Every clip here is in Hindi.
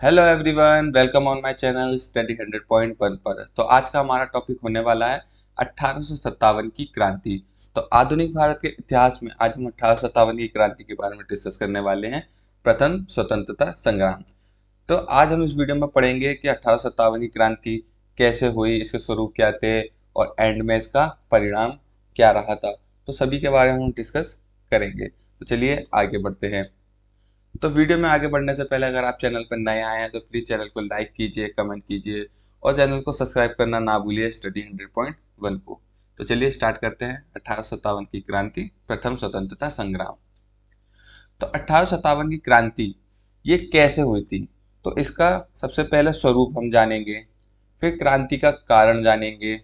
Hello everyone, welcome on my channel study 100.1 पर। तो आज का हमारा टॉपिक होने वाला है 1857 की क्रांति। तो आधुनिक भारत के इतिहास में आज हम 1857 की क्रांति के बारे में डिस्कस करने वाले हैं, प्रथम स्वतंत्रता संग्राम। तो आज हम इस वीडियो में पढ़ेंगे कि 1857 की क्रांति कैसे हुई, इसके स्वरूप क्या थे और एंड में इसका परिणाम क्या रहा था। तो सभी के बारे में हम डिस्कस करेंगे। तो चलिए आगे बढ़ते हैं। तो वीडियो में आगे बढ़ने से पहले अगर आप चैनल पर नए आए हैं तो प्लीज़ चैनल को लाइक कीजिए, कमेंट कीजिए और चैनल को सब्सक्राइब करना ना भूलिए स्टडी 100.1 को। तो चलिए स्टार्ट करते हैं 1857 की क्रांति, प्रथम स्वतंत्रता संग्राम। तो 1857 की क्रांति ये कैसे हुई थी, तो इसका सबसे पहले स्वरूप हम जानेंगे, फिर क्रांति का कारण जानेंगे।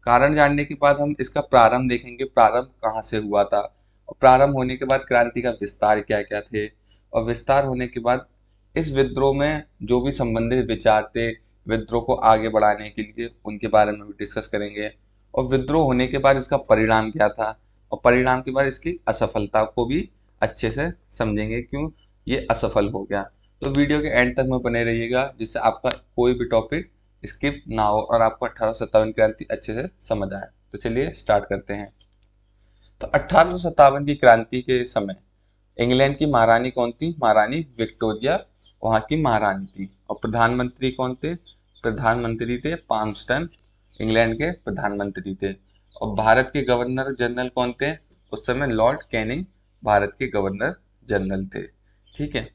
कारण जानने के बाद हम इसका प्रारंभ देखेंगे, प्रारंभ कहाँ से हुआ था, और प्रारंभ होने के बाद क्रांति का विस्तार क्या क्या थे, और विस्तार होने के बाद इस विद्रोह में जो भी संबंधित विचार थे विद्रोह को आगे बढ़ाने के लिए, उनके बारे में भी डिस्कस करेंगे। और विद्रोह होने के बाद इसका परिणाम क्या था, और परिणाम के बाद इसकी असफलता को भी अच्छे से समझेंगे, क्यों ये असफल हो गया। तो वीडियो के एंड तक में बने रहिएगा, जिससे आपका कोई भी टॉपिक स्किप ना हो और आपको 1857 क्रांति अच्छे से समझ आए। तो चलिए स्टार्ट करते हैं। तो 1857 की क्रांति के समय इंग्लैंड की महारानी कौन थी? महारानी विक्टोरिया वहां की महारानी थी। और प्रधानमंत्री कौन थे? प्रधानमंत्री थे पामस्टन, इंग्लैंड के प्रधानमंत्री थे। और भारत के गवर्नर जनरल कौन थे? उस समय लॉर्ड कैनिंग भारत के गवर्नर जनरल थे। ठीक है।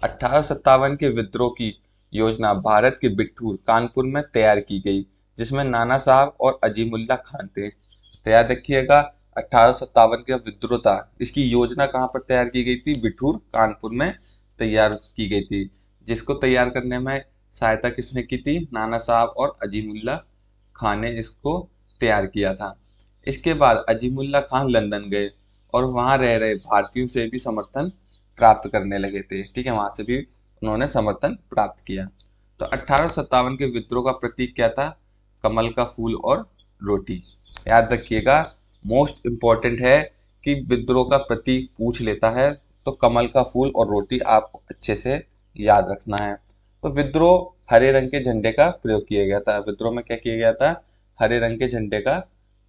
1857 के विद्रोह की योजना भारत के बिठूर कानपुर में तैयार की गई, जिसमें नाना साहब और अजीमुल्ला खान थे। तो याद रखिएगा, 1857 का विद्रोह था, इसकी योजना कहाँ पर तैयार की गई थी? बिठूर कानपुर में तैयार की गई थी, जिसको तैयार करने में सहायता किसने की थी? नाना साहब और अजीमुल्ला खान ने इसको तैयार किया था। इसके बाद अजीमुल्ला खान लंदन गए और वहां रह रहे भारतीयों से भी समर्थन प्राप्त करने लगे थे। ठीक है, वहां से भी उन्होंने समर्थन प्राप्त किया। तो 1857 के विद्रोह का प्रतीक क्या था? कमल का फूल और रोटी। याद रखिएगा, मोस्ट इम्पोर्टेंट है कि विद्रोह का प्रतीक पूछ लेता है तो कमल का फूल और रोटी आपको अच्छे से याद रखना है। तो विद्रोह हरे रंग के झंडे का प्रयोग किया गया था। विद्रोह में क्या किया गया था? हरे रंग के झंडे का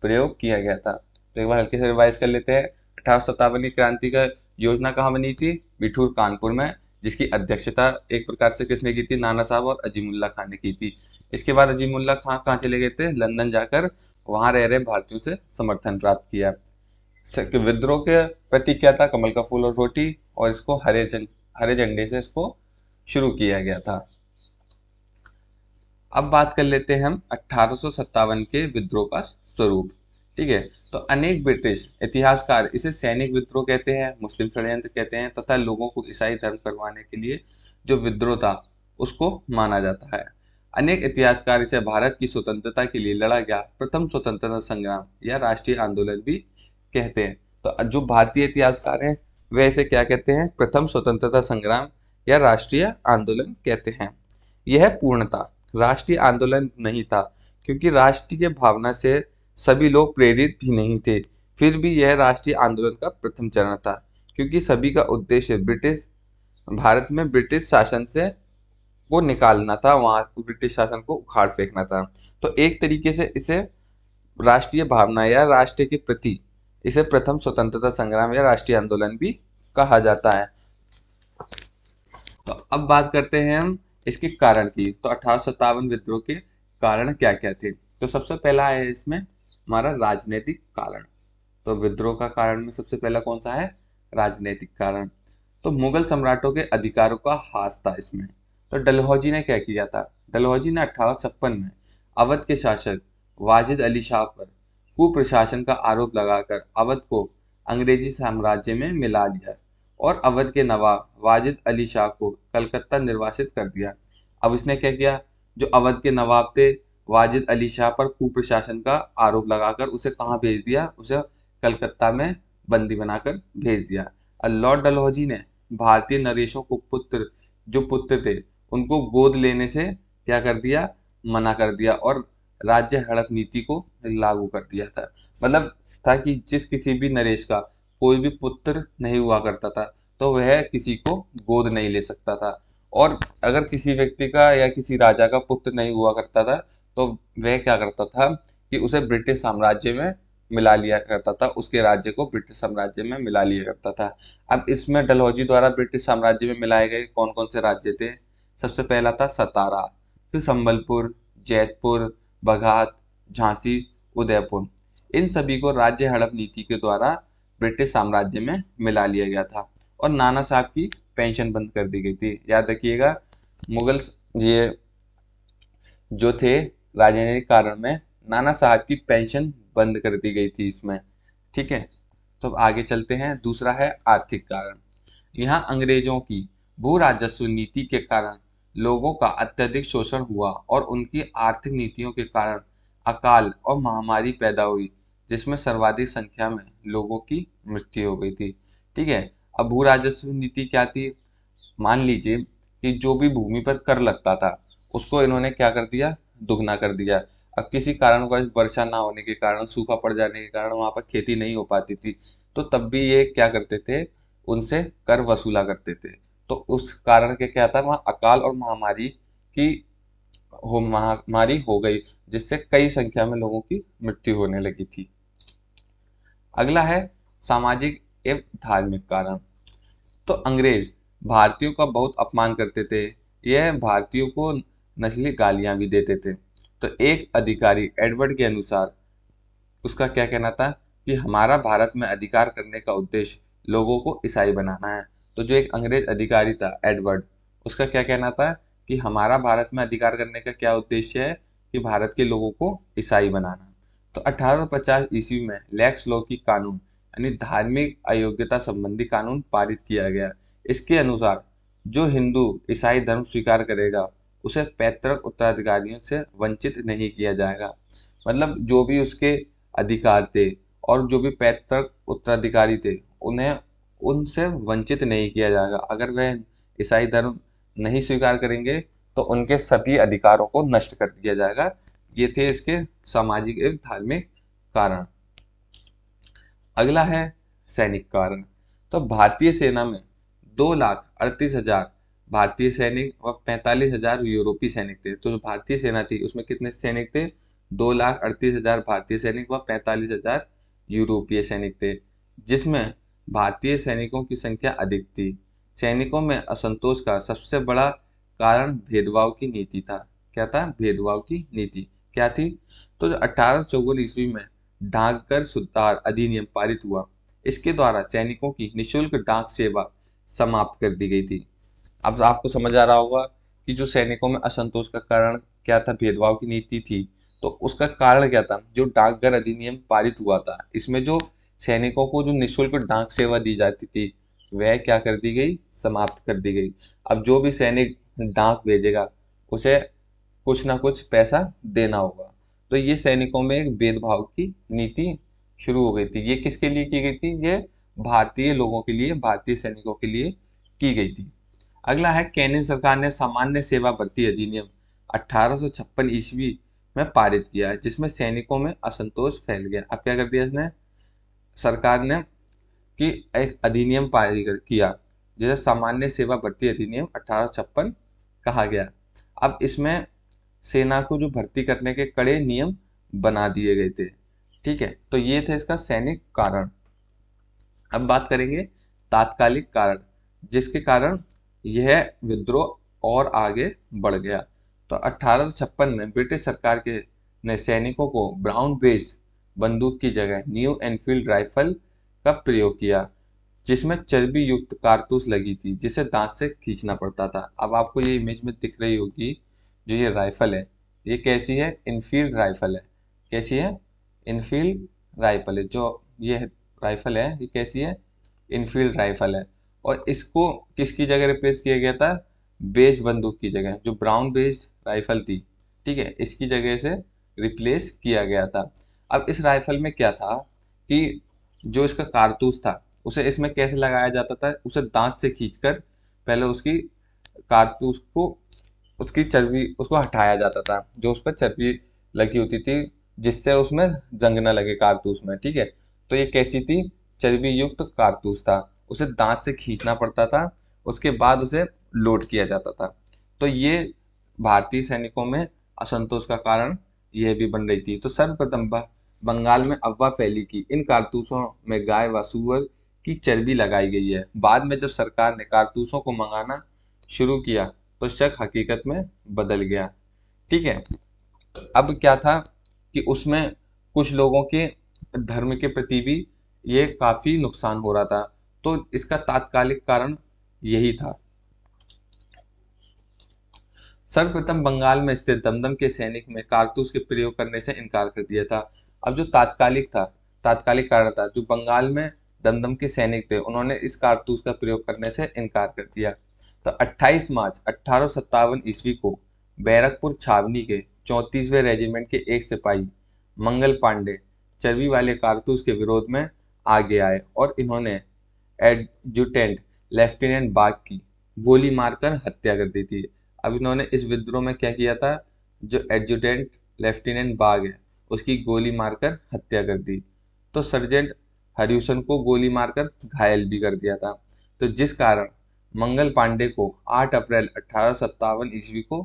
प्रयोग किया गया था। तो एक बार हल्के से रिवाइज कर लेते हैं। 1857 की क्रांति का योजना कहाँ बनी थी? बिठूर कानपुर में, जिसकी अध्यक्षता एक प्रकार से किसने की थी? नाना साहब और अजीमुल्ला खान ने की थी। इसके बाद अजीमुल्ला खान कहाँ चले गए थे? लंदन जाकर वहां रह रहे भारतीयों से समर्थन प्राप्त किया। विद्रोह के प्रतीक क्या था? कमल का फूल और रोटी, और इसको हरे झंडे से इसको शुरू किया गया था। अब बात कर लेते हैं हम 1857 के विद्रोह का स्वरूप। ठीक है। तो अनेक ब्रिटिश इतिहासकार इसे सैनिक विद्रोह कहते हैं, मुस्लिम षड्यंत्र कहते हैं, तथा लोगों को ईसाई धर्म करवाने के लिए जो विद्रोह था उसको माना जाता है। अनेक इतिहासकार इसे भारत की स्वतंत्रता के लिए लड़ा गया प्रथम स्वतंत्रता संग्राम या राष्ट्रीय आंदोलन भी कहते हैं। तो जो भारतीय इतिहासकार हैं वे इसे क्या कहते हैं? प्रथम स्वतंत्रता संग्राम या राष्ट्रीय आंदोलन कहते हैं। यह पूर्णतः राष्ट्रीय आंदोलन नहीं था, क्योंकि राष्ट्रीय भावना से सभी लोग प्रेरित भी नहीं थे। फिर भी यह राष्ट्रीय आंदोलन का प्रथम चरण था, क्योंकि सभी का उद्देश्य भारत में ब्रिटिश शासन से को निकालना था, वहां ब्रिटिश शासन को उखाड़ फेंकना था। तो एक तरीके से इसे राष्ट्रीय भावना या राष्ट्र के प्रति इसे प्रथम स्वतंत्रता संग्राम या राष्ट्रीय आंदोलन भी कहा जाता है। तो अब बात करते हैं हम इसके कारण की। तो 1857 विद्रोह के कारण क्या क्या थे? तो सबसे पहला है इसमें हमारा राजनीतिक कारण। तो विद्रोह का कारण में सबसे पहला कौन सा है? राजनीतिक कारण। तो मुगल सम्राटों के अधिकारों का ह्रास था इसमें। तो डलहौजी ने क्या किया था? डलहौजी ने 1856 में अवध के शासक वाजिद अली शाह पर कुप्रशासन का आरोप लगाकर अवध को अंग्रेजी साम्राज्य में मिला लिया और अवध के नवाब वाजिद अली शाह को कलकत्ता निर्वासित कर दिया। अब इसने क्या किया? जो अवध के नवाब थे वाजिद अली शाह पर कुप्रशासन का आरोप लगाकर उसे कहाँ भेज दिया? उसे कलकत्ता में बंदी बनाकर भेज दिया। और लॉर्ड डलहौजी ने भारतीय नरेशों को पुत्र थे उनको गोद लेने से क्या कर दिया? मना कर दिया और राज्य हड़प नीति को लागू कर दिया था। मतलब था कि जिस किसी भी नरेश का कोई भी पुत्र नहीं हुआ करता था तो वह किसी को गोद नहीं ले सकता था, और अगर किसी व्यक्ति का या किसी राजा का पुत्र नहीं हुआ करता था तो वह क्या करता था कि उसे ब्रिटिश साम्राज्य में मिला लिया करता था, उसके राज्य को ब्रिटिश साम्राज्य में मिला लिया करता था। अब इसमें डलहौजी द्वारा ब्रिटिश साम्राज्य में मिलाए गए कौन कौन से राज्य थे? सबसे पहला था सतारा, फिर संबलपुर, जैतपुर, बघात, झांसी, उदयपुर। इन सभी को राज्य हड़प नीति के द्वारा ब्रिटिश साम्राज्य में मिला लिया गया था और नाना साहब की पेंशन बंद कर दी गई थी। याद रखिएगा, मुगल ये जो थे राजनीतिक कारण में नाना साहब की पेंशन बंद कर दी गई थी इसमें। ठीक है, तो अब आगे चलते हैं। दूसरा है आर्थिक कारण। यहाँ अंग्रेजों की भू राजस्व नीति के कारण लोगों का अत्यधिक शोषण हुआ और उनकी आर्थिक नीतियों के कारण अकाल और महामारी पैदा हुई, जिसमें सर्वाधिक संख्या में लोगों की मृत्यु हो गई थी। ठीक है, अब भू राजस्व नीति क्या थी? मान लीजिए कि जो भी भूमि पर कर लगता था उसको इन्होंने क्या कर दिया? दुगना कर दिया। अब किसी कारणवश वर्षा ना होने के कारण, सूखा पड़ जाने के कारण वहां पर खेती नहीं हो पाती थी, तो तब भी ये क्या करते थे? उनसे कर वसूला करते थे। तो उस कारण के क्या था, वहाँ अकाल और महामारी हो गई, जिससे कई संख्या में लोगों की मृत्यु होने लगी थी। अगला है सामाजिक एवं धार्मिक कारण। तो अंग्रेज भारतीयों का बहुत अपमान करते थे, यह भारतीयों को नस्ली गालियां भी देते थे। तो एक अधिकारी एडवर्ड के अनुसार उसका क्या कहना था कि हमारा भारत में अधिकार करने का उद्देश्य लोगों को ईसाई बनाना है। तो जो एक अंग्रेज अधिकारी था एडवर्ड, उसका क्या कहना था कि हमारा भारत में अधिकार करने का क्या उद्देश्य है कि भारत के लोगों को ईसाई बनाना। तो 1850 ईस्वी में लैक्स लॉ की कानून यानी धार्मिक अयोग्यता संबंधी कानून पारित किया गया। इसके अनुसार जो हिंदू ईसाई धर्म स्वीकार करेगा उसे पैतृक उत्तराधिकारियों से वंचित नहीं किया जाएगा। मतलब जो भी उसके अधिकार थे और जो भी पैतृक उत्तराधिकारी थे उन्हें उनसे वंचित नहीं किया जाएगा। अगर वह ईसाई धर्म नहीं स्वीकार करेंगे तो उनके सभी अधिकारों को नष्ट कर दिया जाएगा। ये थे इसके सामाजिक एवं धार्मिक कारण। अगला है सैनिक कारण। तो भारतीय सेना में 2,38,000 भारतीय सैनिक व 45,000 यूरोपीय सैनिक थे। तो जो भारतीय सेना थी उसमें कितने सैनिक थे? 2,38,000 भारतीय सैनिक व 45,000 यूरोपीय सैनिक थे, जिसमें भारतीय सैनिकों की संख्या अधिक थी। सैनिकों में असंतोष का सबसे बड़ा कारण भेदभाव की नीति था। क्या था? भेदभाव की नीति क्या थी? तो जो 1854 ईस्वी में डाकघर सुधार अधिनियम पारित हुआ, इसके द्वारा सैनिकों की निःशुल्क डाक सेवा समाप्त कर दी गई थी। अब आपको समझ आ रहा होगा कि जो सैनिकों में असंतोष का कारण क्या था? भेदभाव की नीति थी। तो उसका कारण क्या था? जो डाकघर अधिनियम पारित हुआ था, इसमें जो सैनिकों को जो निःशुल्क डाक सेवा दी जाती थी वह क्या कर दी गई? समाप्त कर दी गई। अब जो भी सैनिक डाक भेजेगा उसे कुछ ना कुछ पैसा देना होगा। तो ये सैनिकों में एक भेदभाव की नीति शुरू हो गई थी। ये किसके लिए की गई थी? ये भारतीय लोगों के लिए, भारतीय सैनिकों के लिए की गई थी। अगला है केनिन सरकार ने सामान्य सेवा भर्ती अधिनियम 1856 ईस्वी में पारित किया है, जिसमें सैनिकों में असंतोष फैल गया। अब क्या कर दिया इसने? सरकार ने कि एक अधिनियम पारित किया जिसे सामान्य सेवा भर्ती अधिनियम 1856 कहा गया। अब इसमें सेना को जो भर्ती करने के कड़े नियम बना दिए गए थे। ठीक है, तो ये थे इसका सैनिक कारण। अब बात करेंगे तात्कालिक कारण, जिसके कारण यह विद्रोह और आगे बढ़ गया। तो 1856 में ब्रिटिश सरकार के ने सैनिकों को ब्राउन बेस्ड बंदूक की जगह न्यू एनफील्ड राइफल का प्रयोग किया, जिसमें चर्बी युक्त कारतूस लगी थी, जिसे दांत से खींचना पड़ता था। अब आपको ये इमेज में दिख रही होगी, जो ये राइफल है ये कैसी है? इनफील्ड राइफल है। कैसी है? इनफील्ड राइफल है। जो ये राइफल है ये कैसी है? इनफील्ड राइफल है। और इसको किसकी जगह रिप्लेस किया गया था? बेस्ड बंदूक की जगह, जो ब्राउन बेस्ड राइफल थी, ठीक है, इसकी जगह से रिप्लेस किया गया था। अब इस राइफल में क्या था कि जो इसका कारतूस था उसे इसमें कैसे लगाया जाता था? उसे दांत से खींचकर पहले उसकी कारतूस को, उसकी चर्बी, उसको हटाया जाता था, जो उस पर चर्बी लगी होती थी, जिससे उसमें जंग न लगे कारतूस में। ठीक है, तो ये कैसी थी? चर्बी युक्त कारतूस था, उसे दांत से खींचना पड़ता था, उसके बाद उसे लोड किया जाता था। तो ये भारतीय सैनिकों में असंतोष का कारण यह भी बन रही थी। तो सर्वप्रथम बंगाल में अफवाह फैली कि इन कारतूसों में गाय व सुअर की चर्बी लगाई गई है। बाद में जब सरकार ने कारतूसों को मंगाना शुरू किया तो शक हकीकत में बदल गया। ठीक है, अब क्या था कि उसमें कुछ लोगों के धर्म के प्रति भी ये काफी नुकसान हो रहा था। तो इसका तात्कालिक कारण यही था। सर्वप्रथम बंगाल में स्थित दमदम के सैनिक में कारतूस के प्रयोग करने से इनकार कर दिया था। अब जो तात्कालिक कारण था, जो बंगाल में दमदम के सैनिक थे उन्होंने इस कारतूस का प्रयोग करने से इनकार कर दिया। तो 28 मार्च 1857 ईस्वी को बैरकपुर छावनी के 34वें रेजिमेंट के एक सिपाही मंगल पांडे चर्बी वाले कारतूस के विरोध में आगे आए और इन्होंने एडजुटेंट लेफ्टिनेंट बाग की गोली मारकर हत्या कर दी थी। अब इन्होंने इस विद्रोह में क्या किया था, जो एडजुटेंट लेफ्टिनेंट बाग है उसकी गोली मारकर हत्या कर दी। तो सर्जेंट हरिउसन को गोली मारकर घायल भी कर दिया था। तो जिस कारण मंगल पांडे को 8 अप्रैल 1857 ईस्वी को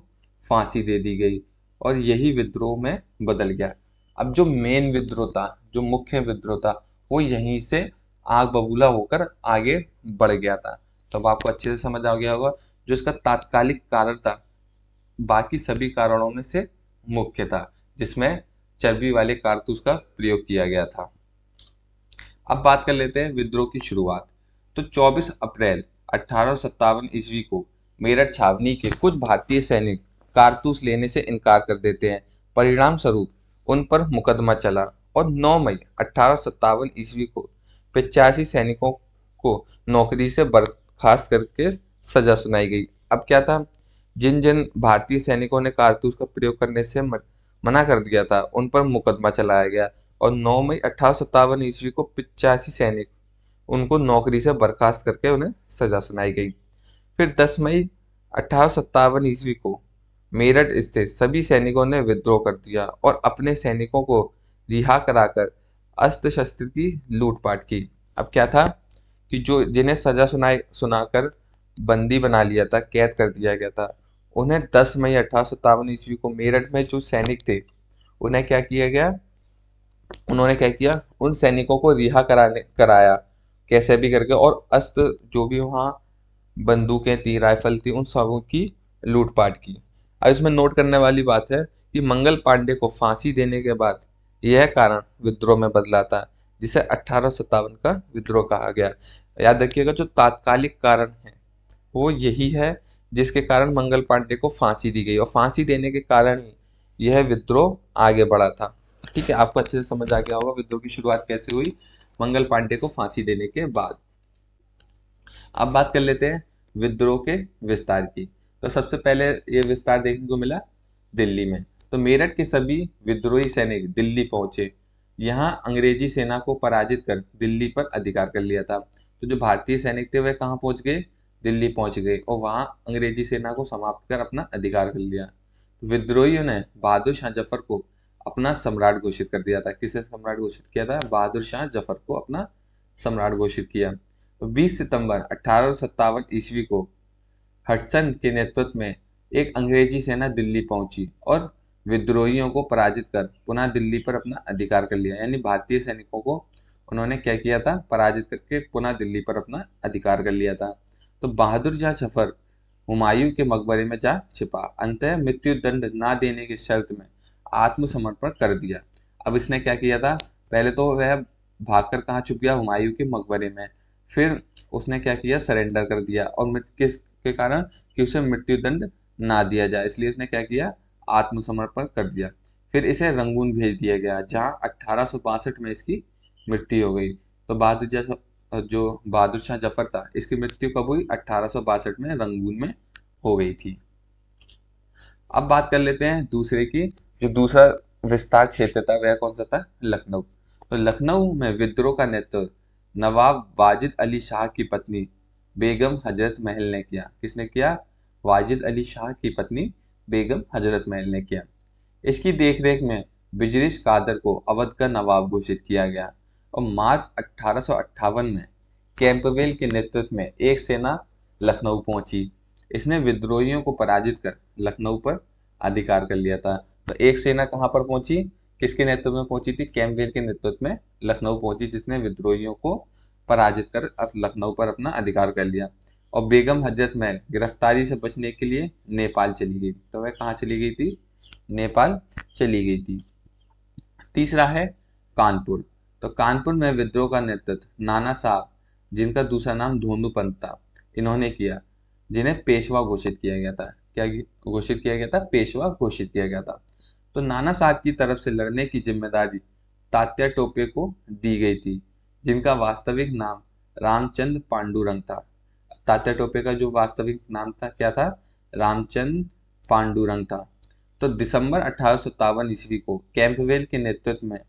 फांसी दे दी गई और यही विद्रोह में बदल गया। अब जो मेन विद्रोह था, जो मुख्य विद्रोह था, वो यहीं से आग बबूला होकर आगे बढ़ गया था। तो अब आपको अच्छे से समझ आ गया होगा जो इसका तात्कालिक कारण था, बाकी सभी कारणों में से मुख्य था, जिसमें चर्बी वाले कारतूस का प्रयोग किया गया था। अब बात कर लेते हैं विद्रोह की शुरुआत। तो 24 अप्रैल 1857 ईस्वी को मेरठ छावनी के कुछ भारतीय सैनिक कारतूस लेने से इनकार कर देते हैं। परिणाम स्वरूप उन पर मुकदमा चला और 9 मई 1857 ईस्वी को 85 सैनिकों को नौकरी से बर्खास्त करके सजा सुनाई गई। अब क्या था, जिन जिन भारतीय सैनिकों ने कारतूस का प्रयोग करने से मना कर दिया था उन पर मुकदमा चलाया गया और 9 मई 1857 ईस्वी को 85 सैनिक उनको नौकरी से बर्खास्त करके उन्हें सजा सुनाई गई। फिर 10 मई 1857 ईस्वी को मेरठ स्थित सभी सैनिकों ने विद्रोह कर दिया और अपने सैनिकों को रिहा कराकर अस्त्र शस्त्र की लूटपाट की। अब क्या था कि जो जिन्हें सजा सुनाकर बंदी बना लिया था, कैद कर दिया गया था, उन्हें 10 मई 1857 ईस्वी को मेरठ में जो सैनिक थे उन्हें क्या किया गया, उन्होंने क्या किया, उन सैनिकों को रिहा कराया कैसे भी करके और अस्त्र जो भी वहाँ बंदूकें थी, राइफल थी, उन सबों की लूटपाट की। अब इसमें नोट करने वाली बात है कि मंगल पांडे को फांसी देने के बाद यह कारण विद्रोह में बदला था, जिसे 1857 का विद्रोह कहा गया। याद रखिएगा जो तात्कालिक कारण है वो यही है जिसके कारण मंगल पांडे को फांसी दी गई और फांसी देने के कारण ही यह विद्रोह आगे बढ़ा था। ठीक है, आपको अच्छे से समझ आ गया होगा विद्रोह की शुरुआत कैसे हुई, मंगल पांडे को फांसी देने के बाद। अब बात कर लेते हैं विद्रोह के विस्तार की। तो सबसे पहले ये विस्तार देखने को मिला दिल्ली में। तो मेरठ के सभी विद्रोही सैनिक दिल्ली पहुंचे। यहाँ अंग्रेजी सेना को पराजित कर दिल्ली पर अधिकार कर लिया था। तो जो भारतीय सैनिक थे वह कहाँ पहुंच गए, दिल्ली पहुंच गए और वहां अंग्रेजी सेना को समाप्त कर अपना अधिकार कर लिया। तो विद्रोहियों ने बहादुर शाह जफर को अपना सम्राट घोषित कर दिया था। किसे सम्राट घोषित किया था, बहादुर शाह जफर को अपना सम्राट घोषित किया। तो 20 सितंबर 1857 ईस्वी को हडसन के नेतृत्व में एक अंग्रेजी सेना दिल्ली पहुंची और विद्रोहियों को पराजित कर पुनः दिल्ली पर अपना अधिकार कर लिया। यानी भारतीय सैनिकों को उन्होंने क्या किया था, पराजित करके पुनः दिल्ली पर अपना अधिकार कर लिया था। तो बहादुर शाह जफर हुमायूं के मकबरे में जा छिपा, अंततः मृत्यु दंड ना देने की शर्त में आत्मसमर्पण कर दिया। अब इसने क्या किया था, पहले तो वह भागकर कहाँ छुप गया, हुमायूं के मकबरे में। फिर उसने क्या किया, सरेंडर कर दिया और किसके कारण, कि उसे मृत्यु दंड ना दिया जाए, इसलिए उसने क्या किया, आत्मसमर्पण कर दिया। फिर इसे रंगून भेज दिया गया जहां 1862 में इसकी मृत्यु हो गई। तो बहादुर शाह जफर था, इसकी मृत्यु कब हुई, 1862 में रंगून में हो गई थी। अब बात कर लेते हैं दूसरे की, जो दूसरा विस्तार क्षेत्र था वह कौन सा था, लखनऊ। तो लखनऊ में विद्रोह का नेतृत्व नवाब वाजिद अली शाह की पत्नी बेगम हजरत महल ने किया। किसने किया, वाजिद अली शाह की पत्नी बेगम हजरत महल ने किया। इसकी देखरेख में बिजरिश कादर को अवध का नवाब घोषित किया गया और मार्च 1858 में कैंपबेल के नेतृत्व में एक सेना लखनऊ पहुंची। इसने विद्रोहियों को पराजित कर लखनऊ पर अधिकार कर लिया था। तो एक सेना कहाँ पर पहुंची, किसके नेतृत्व में पहुंची थी, कैंपबेल के नेतृत्व में लखनऊ पहुंची, जिसने विद्रोहियों को पराजित कर अब लखनऊ पर अपना अधिकार कर लिया। और बेगम हजरत महल गिरफ्तारी से बचने के लिए नेपाल चली गई। तो वह कहाँ चली गई थी, नेपाल चली गई थी। तीसरा है कानपुर। तो कानपुर में विद्रोह का नेतृत्व नाना साहब, जिनका दूसरा नाम धोनूपंत था, इन्होंने किया, जिन्हें पेशवा घोषित किया गया था। क्या घोषित किया गया था, पेशवा घोषित किया गया था। तो नाना साहब की तरफ से लड़ने की जिम्मेदारी तात्या टोपे को दी गई थी, जिनका वास्तविक नाम रामचंद्र पांडुरंग था। तात्या टोपे का जो वास्तविक नाम था क्या था, रामचंद्र पांडुरंग था। तो दिसंबर 1857 ईस्वी को कैंपबेल के नेतृत्व में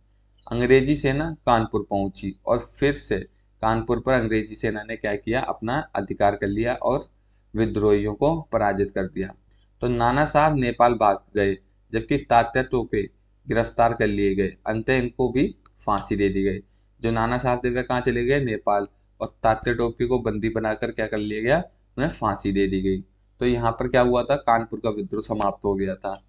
अंग्रेजी सेना कानपुर पहुंची और फिर से कानपुर पर अंग्रेजी सेना ने क्या किया, अपना अधिकार कर लिया और विद्रोहियों को पराजित कर दिया। तो नाना साहब नेपाल भाग गए, जबकि तात्या टोपे गिरफ्तार कर लिए गए। अंत इनको भी फांसी दे दी गई। जो नाना साहब थे वे कहाँ चले गए, नेपाल, और तात्या टोपे को बंदी बनाकर क्या कर लिया गया, उन्हें फांसी दे दी गई। तो यहाँ पर क्या हुआ था, कानपुर का विद्रोह समाप्त हो गया था।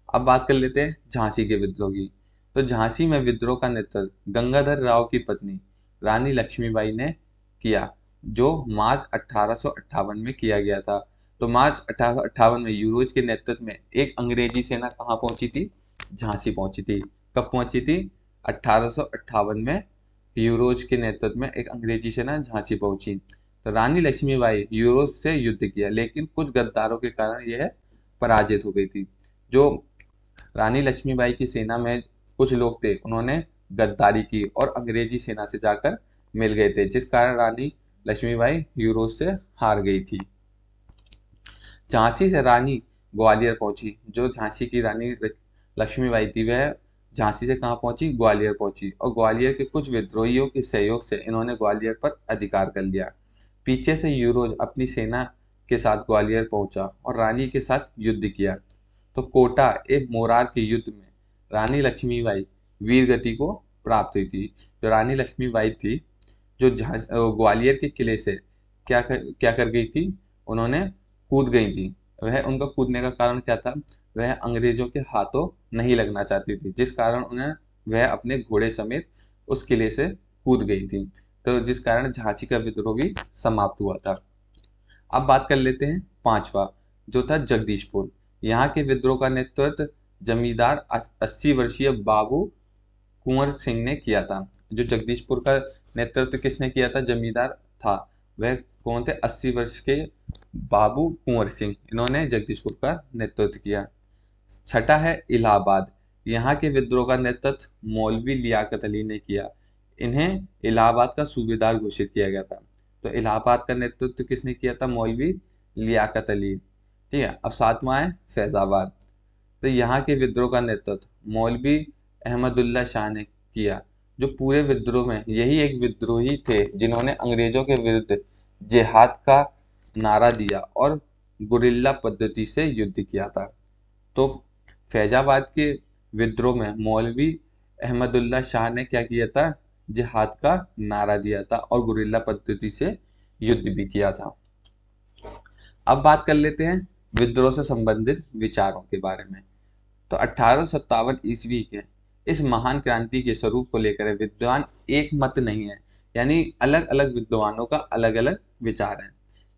अब बात कर लेते हैं झांसी के विद्रोह की। तो झांसी में विद्रोह का नेतृत्व गंगाधर राव की पत्नी रानी लक्ष्मीबाई ने किया, जो मार्च 1858 में किया गया था। तो मार्च 1858 में यूरोज के नेतृत्व में एक अंग्रेजी सेना कहाँ पहुंची थी, झांसी पहुंची थी। कब पहुंची थी, 1858 में यूरोज के नेतृत्व में एक अंग्रेजी सेना झांसी पहुंची। तो रानी लक्ष्मीबाई यूरोज से युद्ध किया, लेकिन कुछ गद्दारों के कारण यह पराजित हो गई थी। जो रानी लक्ष्मीबाई की सेना में कुछ लोग थे, उन्होंने गद्दारी की और अंग्रेजी सेना से जाकर मिल गए थे, जिस कारण रानी लक्ष्मीबाई यूरोज से हार गई थी। झांसी से रानी ग्वालियर पहुंची। जो झांसी की रानी लक्ष्मीबाई थी वह झांसी से कहाँ पहुंची, ग्वालियर पहुंची, और ग्वालियर के कुछ विद्रोहियों के सहयोग से इन्होंने ग्वालियर पर अधिकार कर लिया। पीछे से यूरोज अपनी सेना के साथ ग्वालियर पहुंचा और रानी के साथ युद्ध किया। तो कोटा एवं मोरार के युद्ध में रानी लक्ष्मीबाई वीरगति को प्राप्त हुई थी। जो रानी लक्ष्मीबाई थी, जो ग्वालियर के किले से क्या कर गई थी, उन्होंने कूद गई थी। वह उनका कूदने का कारण क्या था, वह अंग्रेजों के हाथों नहीं लगना चाहती थी, जिस कारण उन्हें वह अपने घोड़े समेत उस किले से कूद गई थी। तो जिस कारण झांसी का विद्रोह भी समाप्त हुआ था। अब बात कर लेते हैं पांचवा, जो था जगदीशपुर। यहाँ के विद्रोह का नेतृत्व जमींदार 80 वर्षीय बाबू कुंवर सिंह ने किया था। जो जगदीशपुर का नेतृत्व किसने किया था, जमींदार था, वह कौन थे, 80 वर्ष के बाबू कुंवर सिंह, इन्होंने जगदीशपुर का नेतृत्व किया। छठा है इलाहाबाद। यहाँ के विद्रोह का नेतृत्व मौलवी लियाकत अली ने किया। इन्हें इलाहाबाद का सूबेदार घोषित किया गया था। तो इलाहाबाद का नेतृत्व किसने किया था, मौलवी लियाकत अली। ठीक है। अब सातवां है फैजाबाद। तो यहाँ के विद्रोह का नेतृत्व मौलवी अहमदुल्ला शाह ने किया। जो पूरे विद्रोह में यही एक विद्रोही थे जिन्होंने अंग्रेजों के विरुद्ध जिहाद का नारा दिया और गुरिल्ला पद्धति से युद्ध किया था। तो फैजाबाद के विद्रोह में मौलवी अहमदुल्ला शाह ने क्या किया था, जिहाद का नारा दिया था और गुरिल्ला पद्धति से युद्ध भी किया था। अब बात कर लेते हैं विद्रोह से संबंधित विचारों के बारे में। तो 1857 ईस्वी के इस महान क्रांति के स्वरूप को लेकर विद्वान एक मत नहीं है, यानी अलग अलग विद्वानों का अलग अलग विचार है।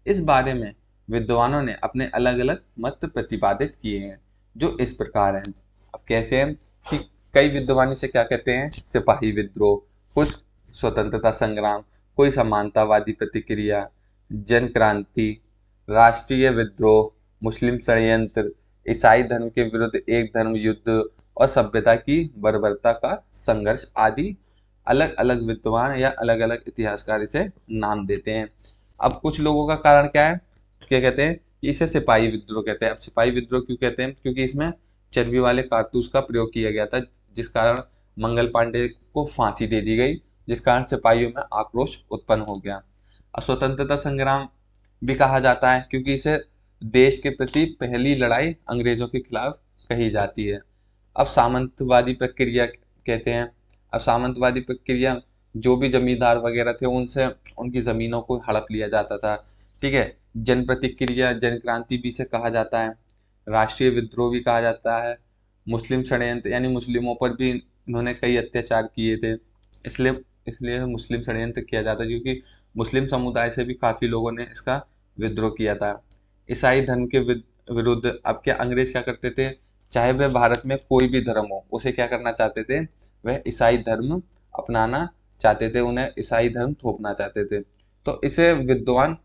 इस बारे में विद्वानों ने अपने अलग अलग मत प्रतिपादित किए हैं, जो इस प्रकार हैं। अब कैसे हैं कि कई विद्वान इसे क्या कहते हैं, सिपाही विद्रोह, कुछ स्वतंत्रता संग्राम, कोई समानतावादी प्रतिक्रिया, जन क्रांति, राष्ट्रीय विद्रोह, मुस्लिम षड्यंत्र, ईसाई धर्म के विरुद्ध एक धर्म युद्ध और सभ्यता की बर्बरता का संघर्ष आदि अलग अलग विद्वान या अलग अलग इतिहासकार इसे नाम देते हैं। अब कुछ लोगों का कारण क्या है, क्या कहते हैं कि इसे सिपाही विद्रोह कहते हैं। अब सिपाही विद्रोह क्यों कहते हैं, क्योंकि इसमें चर्बी वाले कारतूस का प्रयोग किया गया था, जिस कारण मंगल पांडे को फांसी दे दी गई, जिस कारण सिपाहियों में आक्रोश उत्पन्न हो गया। स्वतंत्रता संग्राम भी कहा जाता है क्योंकि इसे देश के प्रति पहली लड़ाई अंग्रेजों के खिलाफ कही जाती है। अब सामंतवादी प्रक्रिया कहते हैं। अब सामंतवादी प्रक्रिया, जो भी जमींदार वगैरह थे उनसे उनकी जमीनों को हड़प लिया जाता था, ठीक है, जन प्रतिक्रिया, जन क्रांति भी इसे कहा जाता है, राष्ट्रीय विद्रोह भी कहा जाता है, मुस्लिम षड्यंत्र यानी मुस्लिमों पर भी इन्होंने कई अत्याचार किए थे, इसलिए इसलिए मुस्लिम षड्यंत्र किया जाता है, क्योंकि मुस्लिम समुदाय से भी काफी लोगों ने इसका विद्रोह किया था। ईसाई धर्म के विरुद्ध अब क्या अंग्रेज क्या करते थे, चाहे वह भारत में कोई भी धर्म हो उसे क्या करना चाहते थे, वह ईसाई धर्म अपनाना चाहते थे, उन्हें ईसाई धर्म थोपना चाहते थे। तो इसे विद्वान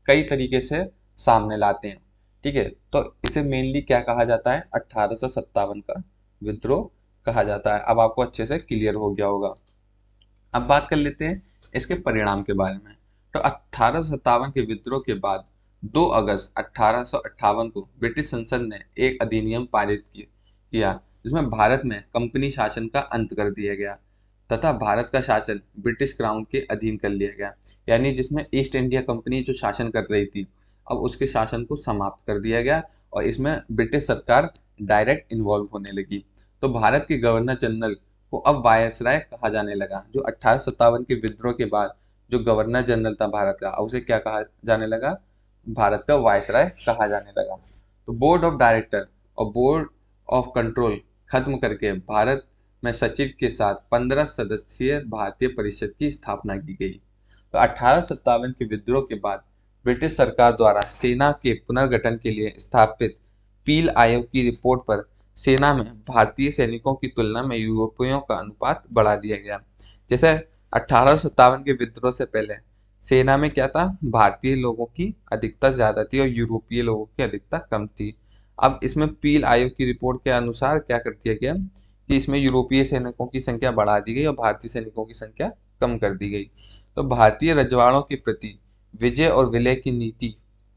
कई तरीके से सामने लाते हैं। ठीक है, तो इसे मेनली क्या कहा जाता है, 1857 का विद्रोह कहा जाता है। अब आपको अच्छे से क्लियर हो गया होगा। अब बात कर लेते हैं इसके परिणाम के बारे में। तो 1857 के विद्रोह के बाद 2 अगस्त 1858 को ब्रिटिश संसद ने एक अधिनियम पारित किया जिसमें भारत में कंपनी शासन का अंत कर दिया गया तथा भारत का शासन ब्रिटिश क्राउन के अधीन कर लिया गया। यानी जिसमें ईस्ट इंडिया कंपनी जो शासन कर रही थी, अब उसके शासन को समाप्त कर दिया गया और इसमें ब्रिटिश सरकार डायरेक्ट इन्वॉल्व होने लगी। तो भारत के गवर्नर जनरल को अब वायसराय कहा जाने लगा। जो 1857 के विद्रोह के बाद जो गवर्नर जनरल था भारत का, उसे क्या कहा जाने लगा, भारत का वायसराय कहा जाने लगा। तो बोर्ड ऑफ डायरेक्टर और बोर्ड ऑफ कंट्रोल खत्म करके भारत में सचिव के साथ 15 सदस्यीय भारतीय परिषद की स्थापना की गई। तो 1857 के विद्रोह के बाद ब्रिटिश सरकार द्वारा सेना के पुनर्गठन के लिए स्थापित पील आयोग की रिपोर्ट पर सेना में भारतीय सैनिकों की तुलना में यूरोपियों का अनुपात बढ़ा दिया गया। जैसे 1857 के विद्रोह से पहले सेना में क्या था, भारतीय लोगों की अधिकता ज्यादा थी और यूरोपीय लोगों की अधिकता कम थी। अब इसमें पील आयोग की रिपोर्ट के अनुसार क्या कर दिया गया कि इसमें यूरोपीय सैनिकों की संख्या बढ़ा दी गई और भारतीय सैनिकों की संख्या कम कर दी गई। तो भारतीय रजवाड़ों के प्रति विजय और विलय की नीति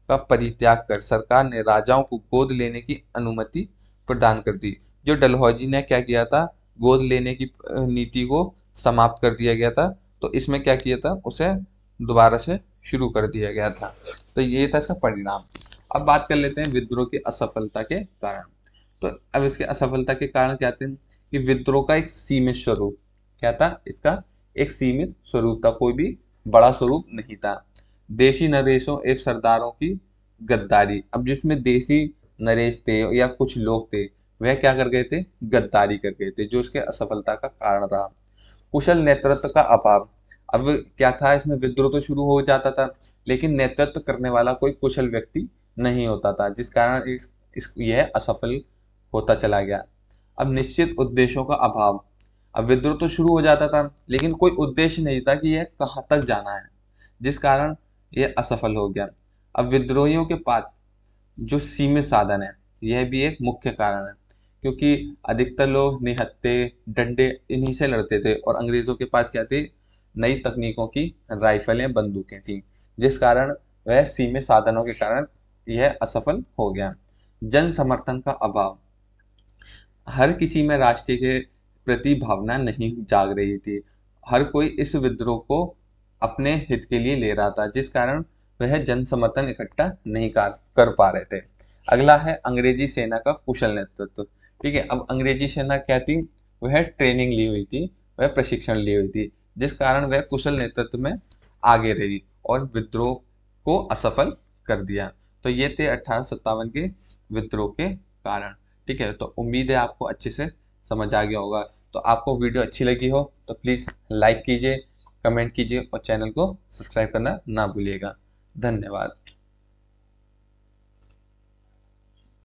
का परित्याग कर सरकार ने राजाओं को गोद लेने की अनुमति प्रदान कर दी। जो डलहौजी ने क्या किया था, गोद लेने की नीति को समाप्त कर दिया गया था, तो इसमें क्या किया था, उसे दोबारा से शुरू कर दिया गया था। तो ये था इसका परिणाम। अब बात कर लेते हैं विद्रोह की असफलता के कारण। तो अब इसके असफलता के कारण क्या थे कि विद्रोह का एक सीमित स्वरूप क्या था, इसका एक सीमित स्वरूप था, कोई भी बड़ा स्वरूप नहीं था। देशी नरेशों एवं सरदारों की गद्दारी। अब जिसमें देशी नरेश थे या कुछ लोग थे, वह क्या कर गए थे, गद्दारी कर गए थे, जो इसके असफलता का कारण रहा। कुशल नेतृत्व का अभाव। अब क्या था, इसमें विद्रोह तो शुरू हो जाता था लेकिन नेतृत्व करने वाला कोई कुशल व्यक्ति नहीं होता था, जिस कारण यह असफल होता चला गया। अब निश्चित उद्देश्यों का अभाव। अब विद्रोह तो शुरू हो जाता था लेकिन कोई उद्देश्य नहीं था कि यह कहाँ तक जाना है, जिस कारण यह असफल हो गया। अब विद्रोहियों के पास जो सीमित साधन है, यह भी एक मुख्य कारण है, क्योंकि अधिकतर लोग निहत्थे डंडे इन्हीं से लड़ते थे और अंग्रेजों के पास क्या थी, नई तकनीकों की राइफलें बंदूकें थी, जिस कारण वह सीमित साधनों के कारण यह असफल हो गया। जन समर्थन का अभाव। हर किसी में राष्ट्र के प्रति भावना नहीं जाग रही थी, हर कोई इस विद्रोह को अपने हित के लिए ले रहा था, जिस कारण वह जन समर्थन इकट्ठा नहीं कर पा रहे थे। अगला है अंग्रेजी सेना का कुशल नेतृत्व। ठीक है, अब अंग्रेजी सेना क्या थी, वह ट्रेनिंग ली हुई थी, वह प्रशिक्षण ली हुई थी, जिस कारण वह कुशल नेतृत्व में आगे रही और विद्रोह को असफल कर दिया। तो ये थे 1857 के विद्रोह के कारण। ठीक है, तो उम्मीद है आपको अच्छे से समझ आ गया होगा। तो आपको वीडियो अच्छी लगी हो तो प्लीज़ लाइक कीजिए, कमेंट कीजिए और चैनल को सब्सक्राइब करना ना भूलिएगा। धन्यवाद।